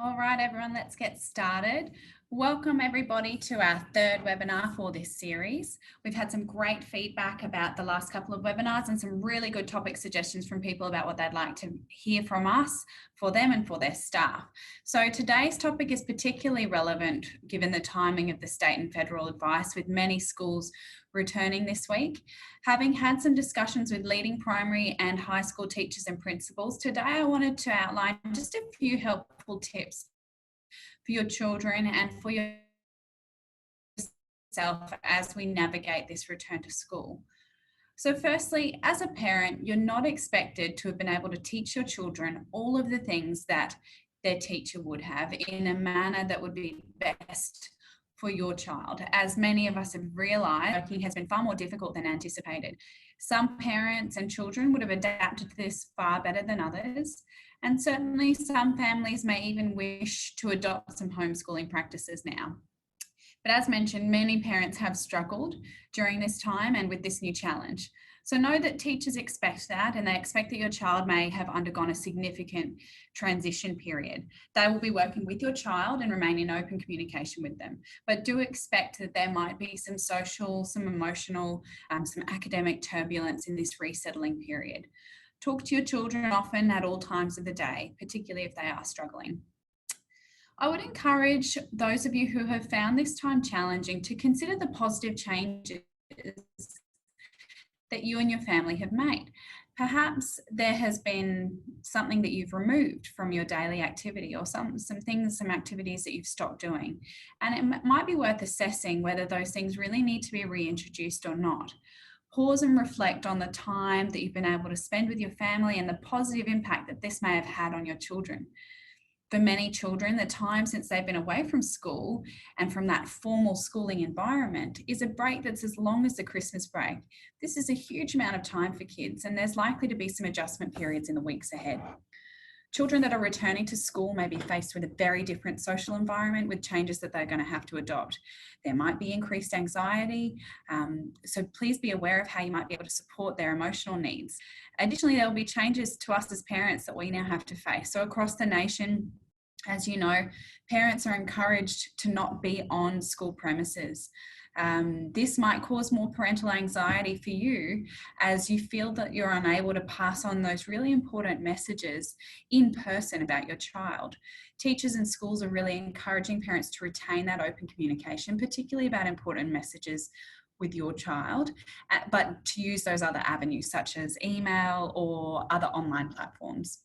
All right, everyone, let's get started. Welcome everybody to our third webinar for this series. We've had some great feedback about the last couple of webinars and some really good topic suggestions from people about what they'd like to hear from us for them and for their staff. So today's topic is particularly relevant given the timing of the state and federal advice, with many schools returning this week. Having had some discussions with leading primary and high school teachers and principals, today I wanted to outline just a few helpful tips for your children and for yourself as we navigate this return to school. So firstly, as a parent, you're not expected to have been able to teach your children all of the things that their teacher would have in a manner that would be best for your child. As many of us have realised, working has been far more difficult than anticipated. Some parents and children would have adapted to this far better than others. And certainly some families may even wish to adopt some homeschooling practices now. But as mentioned, many parents have struggled during this time and with this new challenge. So know that teachers expect that, and they expect that your child may have undergone a significant transition period. They will be working with your child and remain in open communication with them. But do expect that there might be some social, some emotional, some academic turbulence in this resettling period. Talk to your children often at all times of the day, particularly if they are struggling. I would encourage those of you who have found this time challenging to consider the positive changes that you and your family have made. Perhaps there has been something that you've removed from your daily activity, or some activities that you've stopped doing. And it might be worth assessing whether those things really need to be reintroduced or not. Pause and reflect on the time that you've been able to spend with your family and the positive impact that this may have had on your children. For many children, the time since they've been away from school and from that formal schooling environment is a break that's as long as the Christmas break. This is a huge amount of time for kids, and there's likely to be some adjustment periods in the weeks ahead. Children that are returning to school may be faced with a very different social environment with changes that they're going to have to adopt. There might be increased anxiety, so please be aware of how you might be able to support their emotional needs. Additionally, there will be changes to us as parents that we now have to face. So across the nation, as you know, parents are encouraged to not be on school premises. This might cause more parental anxiety for you as you feel that you're unable to pass on those really important messages in person about your child. Teachers and schools are really encouraging parents to retain that open communication, particularly about important messages with your child, but to use those other avenues such as email or other online platforms.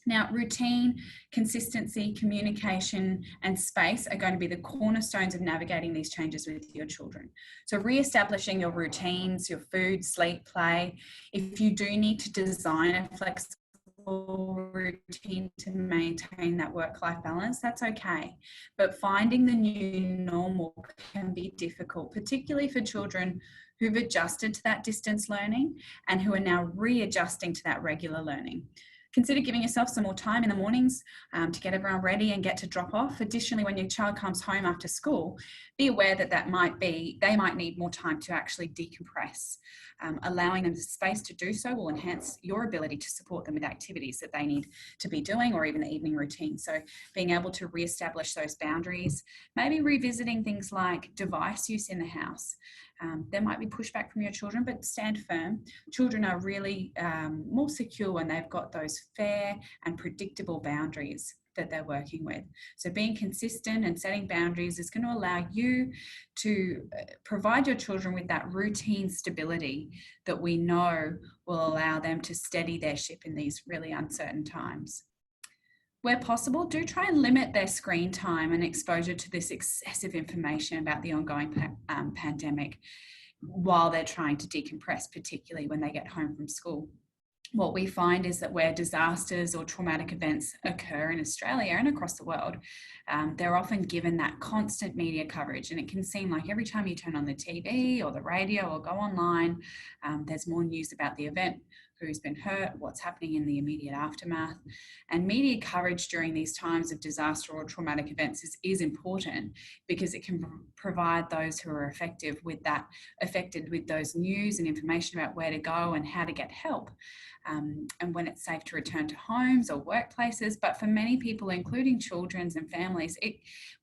Now, routine, consistency, communication, and space are going to be the cornerstones of navigating these changes with your children. So re-establishing your routines, your food, sleep, play. If you do need to design a flexible routine to maintain that work-life balance, that's okay. But finding the new normal can be difficult, particularly for children who've adjusted to that distance learning and who are now readjusting to that regular learning. Consider giving yourself some more time in the mornings to get everyone ready and get to drop off. Additionally, when your child comes home after school, be aware that they might need more time to actually decompress. Allowing them the space to do so will enhance your ability to support them with activities that they need to be doing, or even the evening routine. So being able to reestablish those boundaries, maybe revisiting things like device use in the house. There might be pushback from your children, but stand firm. Children are really more secure when they've got those fair and predictable boundaries that they're working with. So being consistent and setting boundaries is going to allow you to provide your children with that routine stability that we know will allow them to steady their ship in these really uncertain times. Where possible, do try and limit their screen time and exposure to this excessive information about the ongoing pandemic while they're trying to decompress, particularly when they get home from school. What we find is that where disasters or traumatic events occur in Australia and across the world, they're often given that constant media coverage, and it can seem like every time you turn on the TV or the radio or go online, there's more news about the event who's been hurt, what's happening in the immediate aftermath. And media coverage during these times of disaster or traumatic events is important, because it can provide those who are affected with those news and information about where to go and how to get help, and when it's safe to return to homes or workplaces. But for many people, including children and families,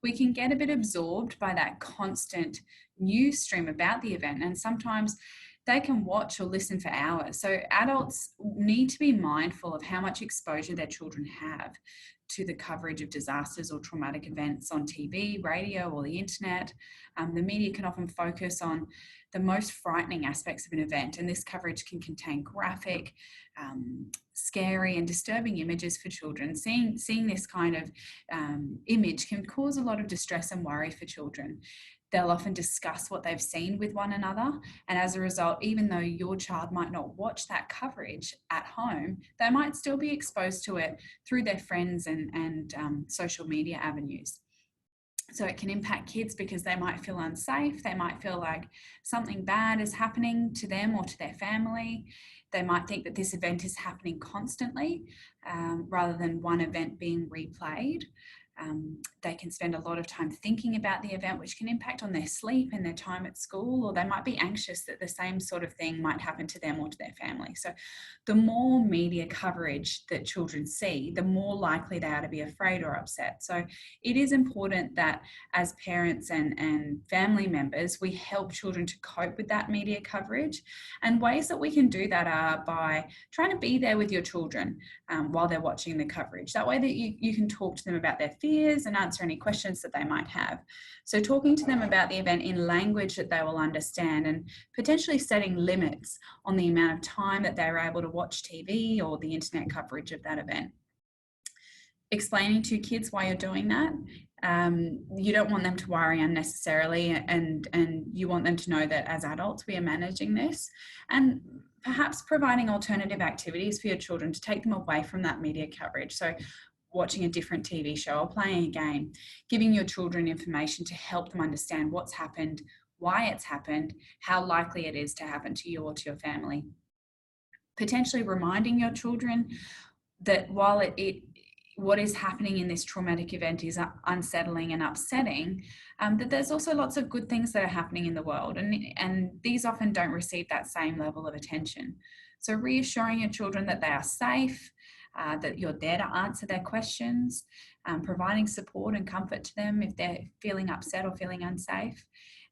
we can get a bit absorbed by that constant news stream about the event, and sometimes they can watch or listen for hours. So adults need to be mindful of how much exposure their children have to the coverage of disasters or traumatic events on TV, radio, or the internet. The media can often focus on the most frightening aspects of an event, and this coverage can contain graphic, scary and disturbing images for children. Seeing this kind of image can cause a lot of distress and worry for children. They'll often discuss what they've seen with one another, and as a result, even though your child might not watch that coverage at home, they might still be exposed to it through their friends and social media avenues. So it can impact kids because they might feel unsafe. They might feel like something bad is happening to them or to their family. They might think that this event is happening constantly, rather than one event being replayed. They can spend a lot of time thinking about the event, which can impact on their sleep and their time at school, or they might be anxious that the same sort of thing might happen to them or to their family. So the more media coverage that children see, the more likely they are to be afraid or upset. So it is important that as parents and family members, we help children to cope with that media coverage. And ways that we can do that are by trying to be there with your children while they're watching the coverage. That way that you can talk to them about their fears and answer any questions that they might have. So talking to them about the event in language that they will understand, and potentially setting limits on the amount of time that they're able to watch TV or the internet coverage of that event. Explaining to kids why you're doing that. You don't want them to worry unnecessarily, and you want them to know that as adults we are managing this, and perhaps providing alternative activities for your children to take them away from that media coverage. So watching a different TV show or playing a game, giving your children information to help them understand what's happened, why it's happened, how likely it is to happen to you or to your family. Potentially reminding your children that while what is happening in this traumatic event is unsettling and upsetting, that there's also lots of good things that are happening in the world, and these often don't receive that same level of attention. So reassuring your children that they are safe, that you're there to answer their questions, providing support and comfort to them if they're feeling upset or feeling unsafe,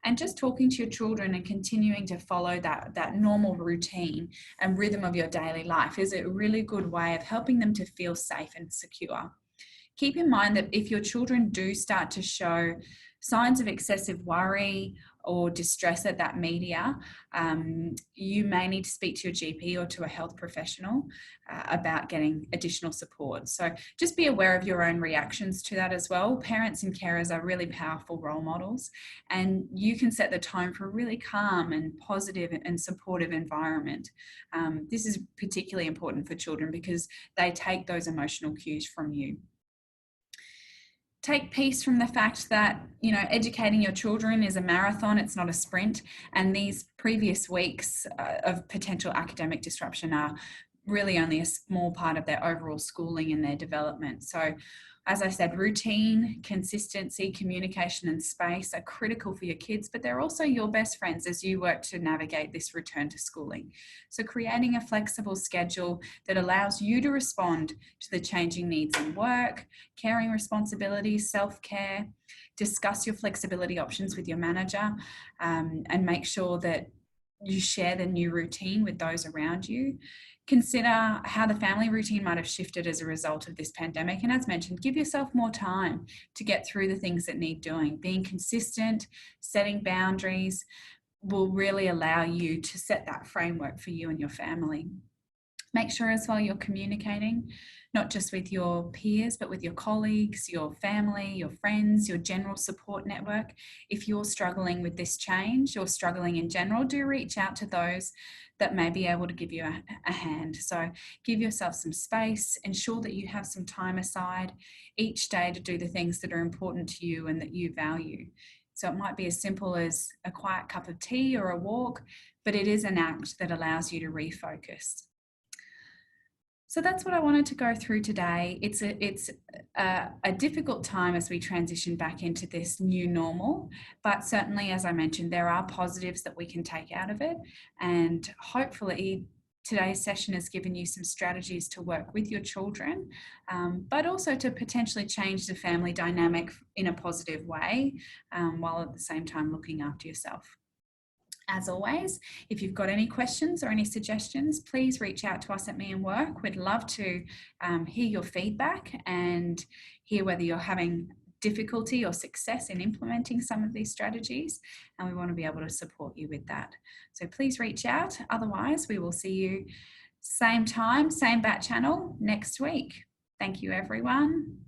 and just talking to your children and continuing to follow that normal routine and rhythm of your daily life is a really good way of helping them to feel safe and secure. Keep in mind that if your children do start to show signs of excessive worry or distress at that media, you may need to speak to your GP or to a health professional about getting additional support. So just be aware of your own reactions to that as well. Parents and carers are really powerful role models, and you can set the tone for a really calm and positive and supportive environment. This is particularly important for children because they take those emotional cues from you. Take peace from the fact that, educating your children is a marathon, it's not a sprint. And these previous weeks of potential academic disruption are really only a small part of their overall schooling and their development. So, as I said, routine, consistency, communication, and space are critical for your kids, but they're also your best friends as you work to navigate this return to schooling. So creating a flexible schedule that allows you to respond to the changing needs in work, caring responsibilities, self-care, discuss your flexibility options with your manager, and make sure that you share the new routine with those around you. Consider how the family routine might have shifted as a result of this pandemic. And as mentioned, give yourself more time to get through the things that need doing. Being consistent, setting boundaries will really allow you to set that framework for you and your family. Make sure as well you're communicating, not just with your peers, but with your colleagues, your family, your friends, your general support network. If you're struggling with this change or struggling in general, do reach out to those that may be able to give you a hand. So give yourself some space, ensure that you have some time aside each day to do the things that are important to you and that you value. So it might be as simple as a quiet cup of tea or a walk, but it is an act that allows you to refocus. So that's what I wanted to go through today. It's a difficult time as we transition back into this new normal, but certainly, as I mentioned, there are positives that we can take out of it, and hopefully today's session has given you some strategies to work with your children, but also to potentially change the family dynamic in a positive way, while at the same time looking after yourself. As always, if you've got any questions or any suggestions, please reach out to us at Me and Work. We'd love to hear your feedback and hear whether you're having difficulty or success in implementing some of these strategies, and we want to be able to support you with that. So please reach out. Otherwise, we will see you same time, same bat channel next week. Thank you, everyone.